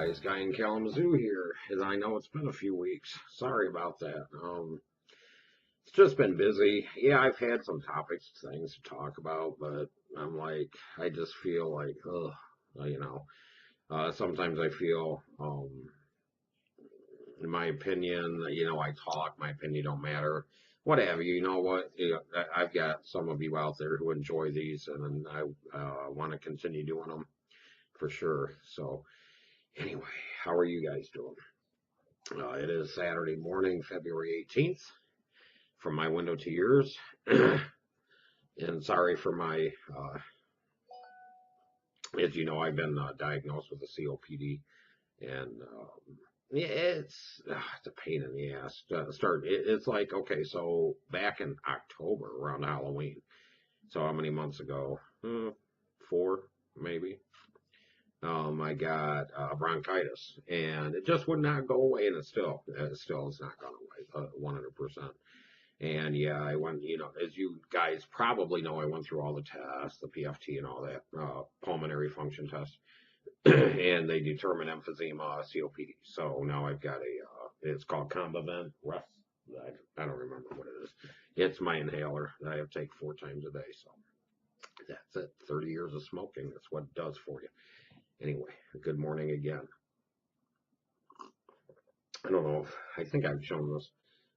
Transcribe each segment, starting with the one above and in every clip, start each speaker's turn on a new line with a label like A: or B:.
A: guys, Guy in Kalamazoo here, as I know it's been a few weeks. Sorry about that. It's just been busy. Yeah, I've had some topics, things to talk about, but I'm like, I just feel like, ugh, you know. Sometimes I feel, in my opinion, I talk, my opinion don't matter. What have you? You know what? I've got some of you out there who enjoy these, and I want to continue doing them for sure. So, anyway, how are you guys doing? It is Saturday morning, February 18th, from my window to yours. And sorry for my, as you know, I've been diagnosed with a COPD, and yeah, it's a pain in the ass to start. It's like, okay, so back in October around Halloween, so how many months ago? 4 maybe. I got bronchitis, and it just would not go away, and it still is not gone away, 100%. And yeah, I went, as you guys probably know, I went through all the tests, the PFT and all that, pulmonary function test, and they determined emphysema, COPD. So now I've got it's called Combivent Ref. I don't remember what it is. It's my inhaler that I have to take 4 times a day. So that's it. 30 years of smoking. That's what it does for you. Anyway, good morning again. I don't know if I think I've shown this.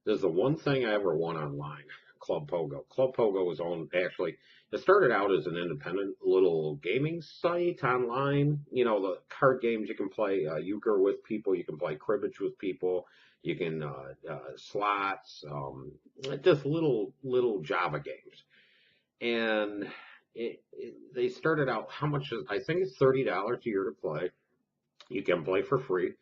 A: This is the one thing I ever won online. Club Pogo. Club Pogo was on actually. It started out as an independent little gaming site online. The card games you can play euchre with people. You can play cribbage with people. You can slots. Just little Java games. And they started out. How much is? I think it's $30 a year to play. You can play for free.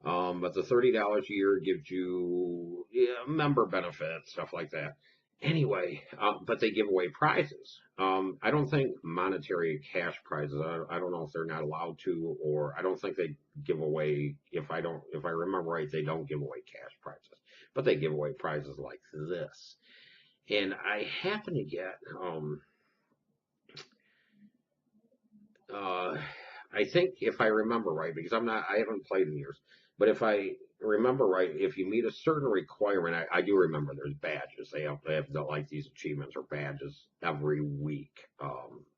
A: But the $30 a year gives you, yeah, member benefits, stuff like that. Anyway, but they give away prizes. I don't think monetary cash prizes. I don't know if they're not allowed to, or I don't think they give away. If I remember right, they don't give away cash prizes, but they give away prizes like this. And I happen to get, uh, I think if I remember right, because I haven't played in years, but if I remember right, if you meet a certain requirement, I do remember there's badges. They have like these achievements or badges every week.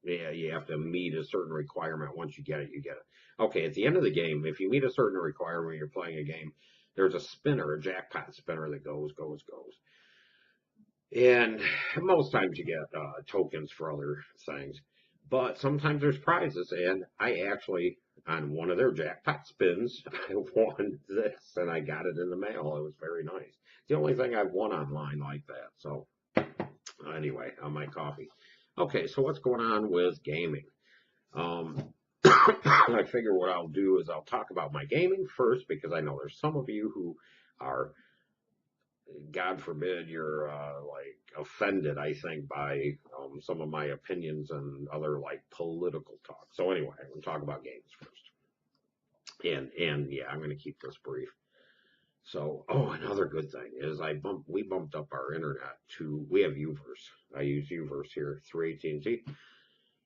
A: Yeah, you have to meet a certain requirement. Once you get it, you get it. Okay, at the end of the game, if you meet a certain requirement, you're playing a game. There's a spinner, a jackpot spinner that goes. And most times you get tokens for other things. But sometimes there's prizes, and I actually, on one of their jackpot spins, I won this, and I got it in the mail. It was very nice. It's the only thing I've won online like that. So, anyway, on my coffee. Okay, so what's going on with gaming? Um, I figure what I'll do is I'll talk about my gaming first, because I know there's some of you who are, God forbid, you're like offended, I think, by some of my opinions and other like political talk. So anyway, I'm going to talk about games first, and yeah, I'm going to keep this brief. So, another good thing is we bumped up our internet to, we have Uverse. I use Uverse here through AT&T,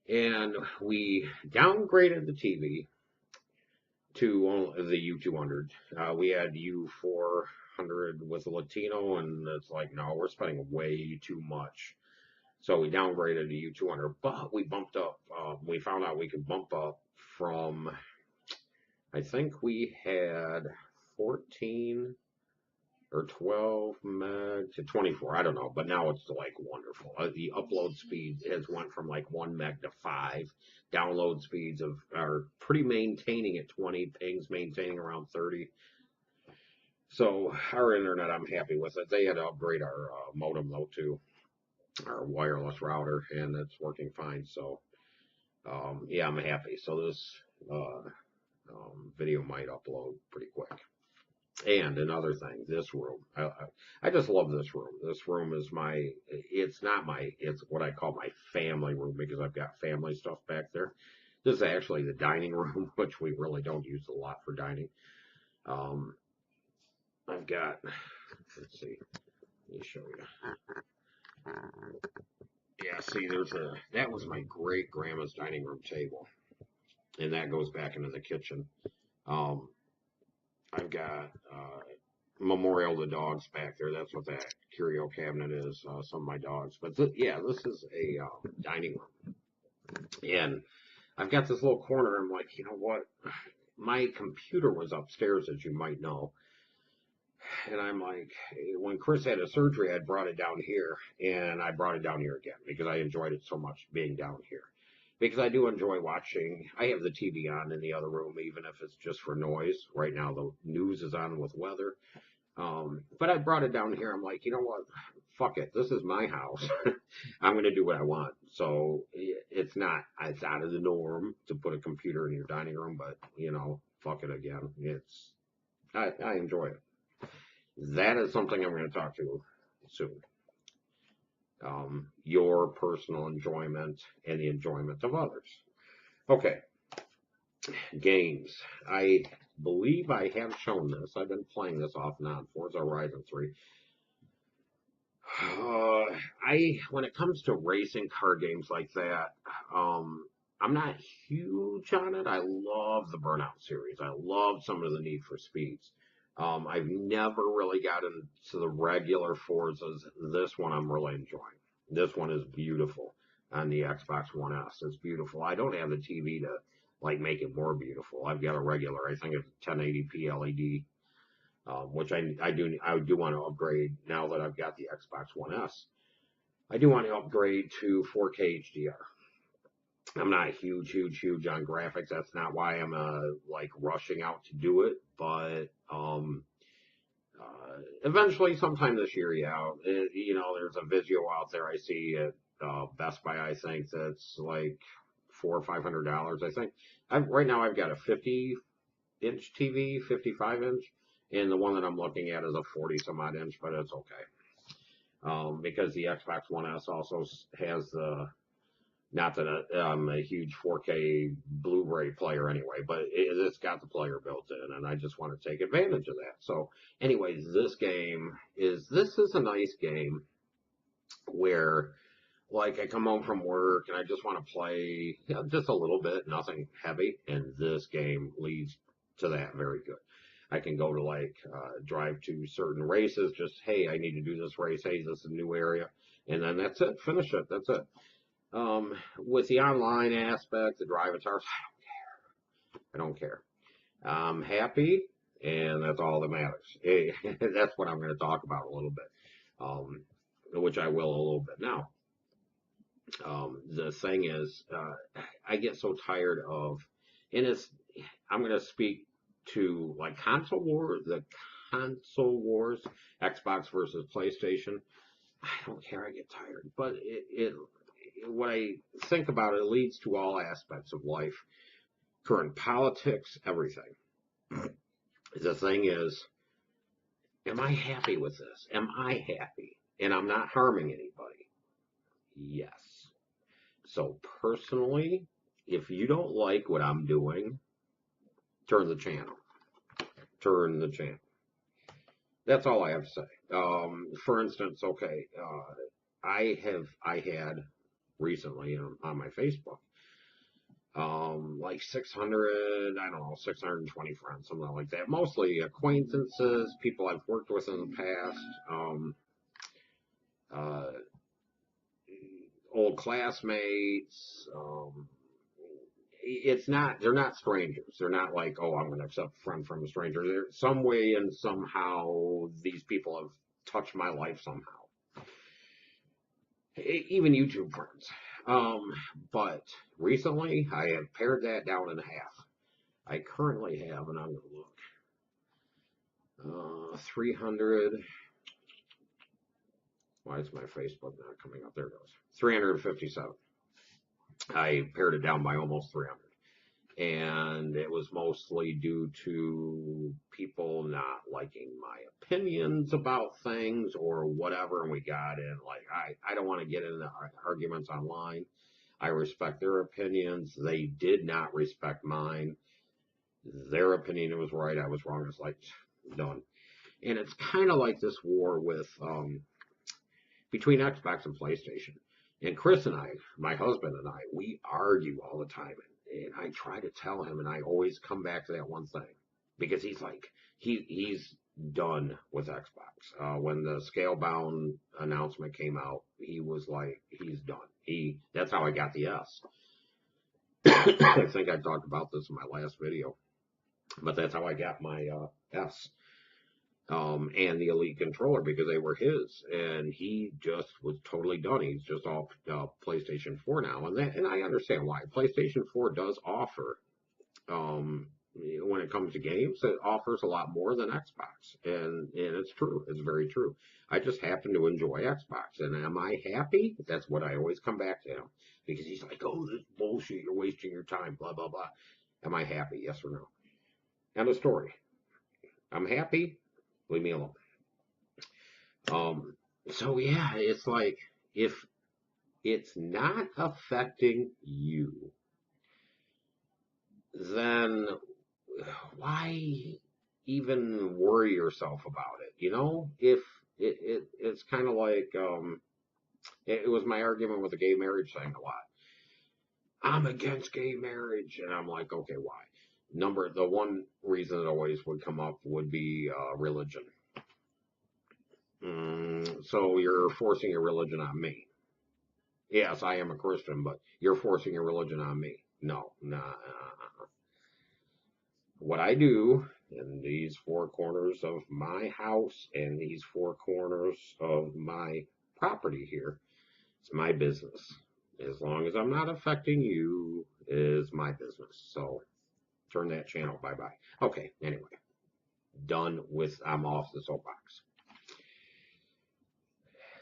A: and we downgraded the TV to the U200. We had U400 with a Latino, and it's like, no, we're spending way too much. So we downgraded to U200, but we bumped up. We found out we could bump up from, I think we had 14 or 12 meg to 24. I don't know, but now it's like wonderful. The upload speed has went from like 1 meg to 5. Download speeds are pretty maintaining at 20. Pings maintaining around 30. So our internet, I'm happy with it. They had to upgrade our modem though too, our wireless router, and it's working fine. So yeah, I'm happy. So this uh, video might upload pretty quick. And another thing, this room. I just love this room. This room is it's what I call my family room, because I've got family stuff back there. This is actually the dining room, which we really don't use a lot for dining. Um, I've got, let's see, let me show you. Yeah, see, that was my great grandma's dining room table, and that goes back into the kitchen. Um, I've got Memorial the dogs back there. That's what that curio cabinet is. Some of my dogs. But yeah, this is a dining room, and I've got this little corner. I'm like, you know what? My computer was upstairs, as you might know, and I'm like, when Chris had his surgery, I brought it down here, and I brought it down here again because I enjoyed it so much being down here. Because I do enjoy watching. I have the TV on in the other room, even if it's just for noise. Right now, the news is on with weather. But I brought it down here. I'm like, you know what? Fuck it. This is my house. I'm going to do what I want. So it's out of the norm to put a computer in your dining room, but fuck it again. I enjoy it. That is something I'm going to talk to soon. Your personal enjoyment and the enjoyment of others. Okay, games. I believe I have shown this. I've been playing this off and on. Forza Horizon 3. When it comes to racing car games like that, I'm not huge on it. I love the Burnout series. I love some of the Need for Speeds. I've never really gotten to the regular Forzas. This one I'm really enjoying. This one is beautiful on the Xbox One S. It's beautiful. I don't have the TV to like make it more beautiful. I've got a regular, I think it's 1080p LED, which I do want to upgrade now that I've got the Xbox One S. I do want to upgrade to 4K HDR. I'm not huge on graphics. That's not why I'm like rushing out to do it. But eventually, sometime this year, yeah. There's a Vizio out there I see at Best Buy. I think that's like $400 or $500. I think. Right now I've got a 50-inch TV, 55-inch, and the one that I'm looking at is a 40 some odd inch, but it's okay. Because the Xbox One S also has the not that I'm a huge 4K Blu-ray player anyway, but it's got the player built in, and I just want to take advantage of that. So, anyways, this is a nice game where, like, I come home from work and I just want to play just a little bit, nothing heavy, and this game leads to that very good. I can go to drive to certain races, just, hey, I need to do this race, hey, this is a new area, and then that's it, finish it, that's it. With the online aspect, the drive guitars, I don't care. I'm happy, and that's all that matters. That's what I'm going to talk about a little bit, which I will a little bit now. The thing is, I get so tired of, and I'm going to speak to like the console wars, Xbox versus PlayStation. I don't care. I get tired, but when I think about it, it leads to all aspects of life, current politics, everything. The thing is, am I happy with this? Am I happy? And I'm not harming anybody. Yes. So personally, if you don't like what I'm doing, turn the channel. Turn the channel. That's all I have to say. For instance, okay, I had recently on my Facebook, like 600, I don't know, 620 friends, something like that. Mostly acquaintances, people I've worked with in the past, uh, old classmates. They're not strangers. They're not like, oh, I'm going to accept a friend from a stranger. There's some way and somehow these people have touched my life somehow. Even YouTube friends. But recently I have pared that down in half. I currently have, and I'm going to look, 300. Why is my Facebook not coming up? There it goes. 357. I pared it down by almost 300. And it was mostly due to people not liking my opinions about things or whatever. And we got in, like, I don't want to get into arguments online. I respect their opinions. They did not respect mine. Their opinion was right. I was wrong. It's like, done. And it's kind of like this war with, between Xbox and PlayStation. And Chris and I, my husband and I, we argue all the time. and I try to tell him, and I always come back to that one thing because he's like he's done with Xbox. When the Scalebound announcement came out, he was like he's done. That's how I got the S. I think I talked about this in my last video, but that's how I got my S. And the Elite controller because they were his, and he just was totally done. He's just all PlayStation 4 now, and I understand why. PlayStation 4 does offer, when it comes to games, it offers a lot more than Xbox, and it's true. It's very true. I just happen to enjoy Xbox, and am I happy? That's what I always come back to him because he's like, "Oh, this bullshit! You're wasting your time." Blah blah blah. Am I happy? Yes or no? End of story. I'm happy. Leave me alone. Um, so yeah, it's like if it's not affecting you, then why even worry yourself about it? If it's kind of like it was my argument with the gay marriage thing a lot. I'm against gay marriage, and I'm like, okay, why? The one reason that always would come up would be religion. So you're forcing your religion on me. Yes, I am a Christian, but you're forcing your religion on me. No, nah. What I do in these four corners of my house and these four corners of my property here, it's my business. As long as I'm not affecting you, is my business. So turn that channel. Bye bye. Okay, anyway, I'm off the soapbox.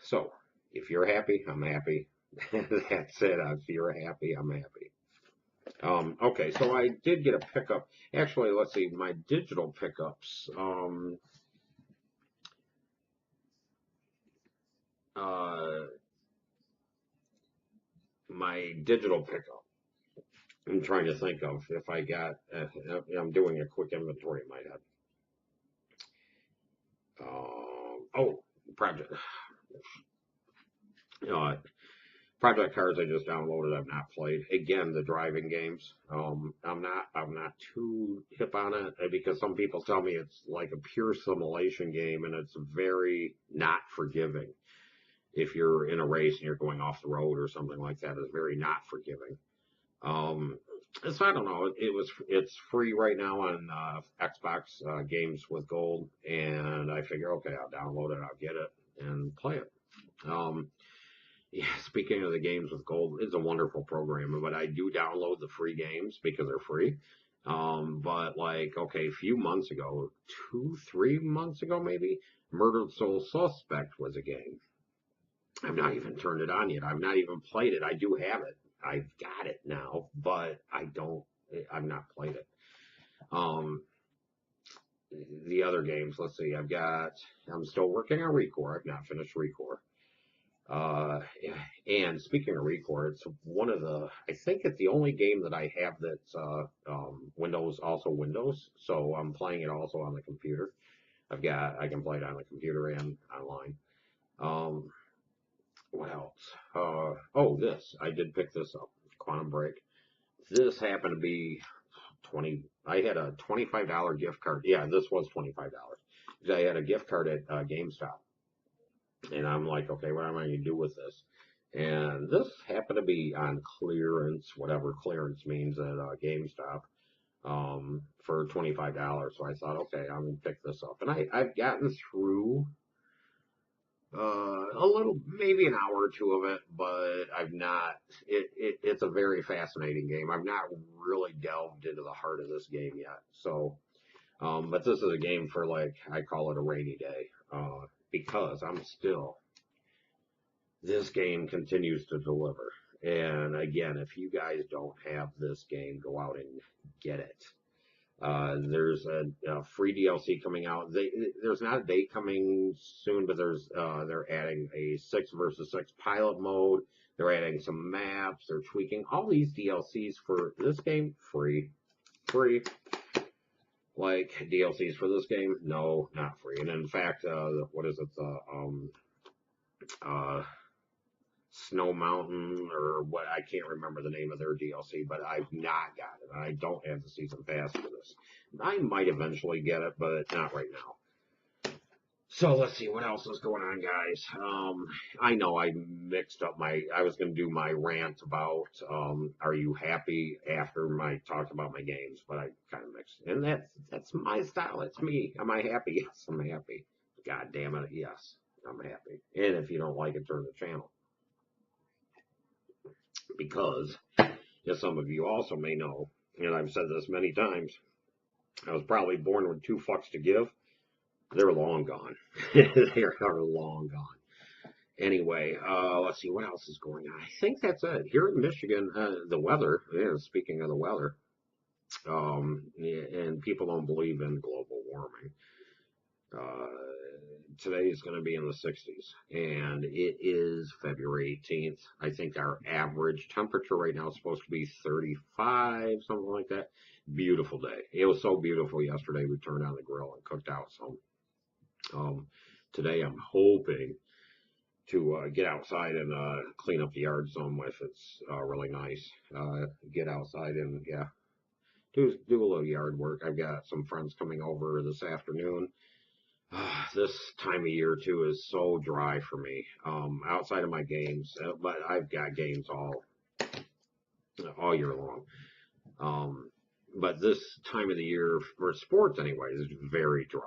A: So if you're happy, I'm happy. That's it. If you're happy, I'm happy. Okay, so I did get a pickup. Actually, let's see, my digital pickups. My digital pickup. I'm trying to think of if I got. I'm doing a quick inventory in my head. Oh, project. Uh, Project Cars I just downloaded. I've not played. Again, the driving games. I'm not too hip on it because some people tell me it's like a pure simulation game and it's very not forgiving. If you're in a race and you're going off the road or something like that, it's very not forgiving. So I don't know. It's free right now on Xbox Games with Gold, and I figure, okay, I'll download it, I'll get it, and play it. Yeah, speaking of the games with gold, it's a wonderful program, but I do download the free games because they're free. But like, okay, a few months ago, 3 months ago maybe, Murdered Soul Suspect was a game. I've not even turned it on yet. I've not even played it. I do have it. I've got it now, but I've not played it. Um, the other games, let's see, I'm still working on Recore. I've not finished Recore. And speaking of Recore, it's I think it's the only game that I have that's Windows, also Windows. So I'm playing it also on the computer. I can play it on the computer and online. Um, what else? I did pick this up, Quantum Break. This happened to be I had a $25 gift card. Yeah, this was $25. I had a gift card at GameStop. And I'm like, okay, what am I going to do with this? And this happened to be on clearance, whatever clearance means at GameStop, for $25. So I thought, okay, I'm going to pick this up. And I've gotten through a little, maybe an hour or two of it, but I've not. It's a very fascinating game. I've not really delved into the heart of this game yet. So, but this is a game for, like, I call it a rainy day, because this game continues to deliver. And again, if you guys don't have this game, go out and get it. There's a free DLC coming out. There's not a date coming soon, but they're adding a 6 versus 6 pilot mode. They're adding some maps. They're tweaking all these DLCs for this game. Free. Like DLCs for this game, no, not free. And in fact, what is it? Snow Mountain or what, I can't remember the name of their DLC, but I've not got it. I don't have the season pass for this. I might eventually get it, but not right now. So let's see what else is going on, guys. I know I mixed up I was going to do my rant about, are you happy after my talked about my games, but I kind of mixed. And that's my style. It's me. Am I happy? Yes, I'm happy. God damn it. Yes, I'm happy. And if you don't like it, turn the channel. Because, as some of you also may know, and I've said this many times, I was probably born with 2 fucks to give. They're long gone. They are long gone. Anyway, let's see what else is going on. I think that's it. Here in Michigan, the weather, yeah, speaking of the weather, and people don't believe in global warming. Today is going to be in the 60s, and it is February 18th. I think our average temperature right now is supposed to be 35, something like that. Beautiful day. It was so beautiful yesterday. We turned on the grill and cooked out some. Today I'm hoping to get outside and clean up the yard some if it's really nice. Get outside and yeah, do a little yard work. I've got some friends coming over this afternoon. This time of year too is so dry for me. Outside of my games, but I've got games all year long. But this time of the year for sports anyway is very dry.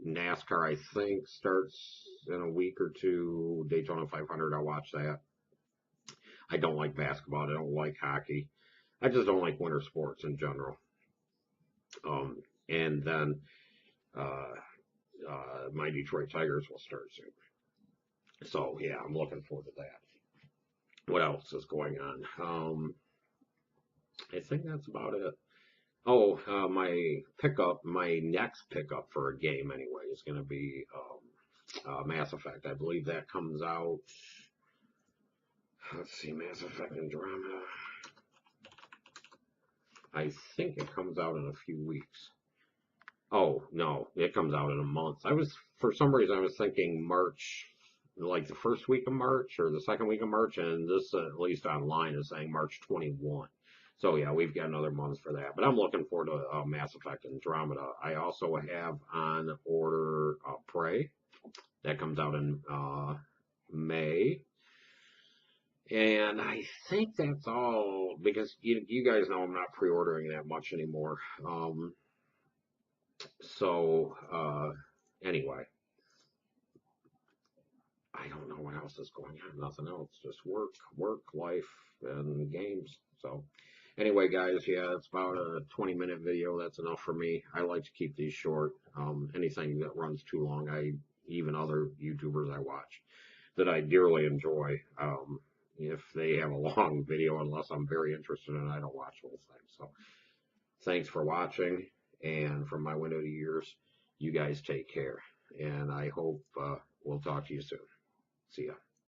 A: NASCAR I think starts in a week or two. Daytona 500, I'll watch that. I don't like basketball. I don't like hockey. I just don't like winter sports in general. And then uh, my Detroit Tigers will start soon. So yeah, I'm looking forward to that. What else is going on? I think that's about it. Oh, my next pickup for a game anyway is going to be Mass Effect. I believe that comes out. Let's see, Mass Effect Andromeda. I think it comes out in a few weeks. Oh, no, it comes out in a month. For some reason, I was thinking March, like the first week of March or the second week of March, and this, at least online, is saying March 21. So yeah, we've got another month for that. But I'm looking forward to Mass Effect Andromeda. I also have on order Prey. That comes out in May. And I think that's all, because you guys know I'm not pre-ordering that much anymore. So, anyway, I don't know what else is going on. Nothing else. Just work, life, and games. So, anyway, guys, yeah, it's about a 20-minute video. That's enough for me. I like to keep these short. Anything that runs too long, even other YouTubers I watch that I dearly enjoy, if they have a long video, unless I'm very interested in it, I don't watch the whole thing. So, thanks for watching. And from my window to yours, you guys take care. And I hope we'll talk to you soon. See ya.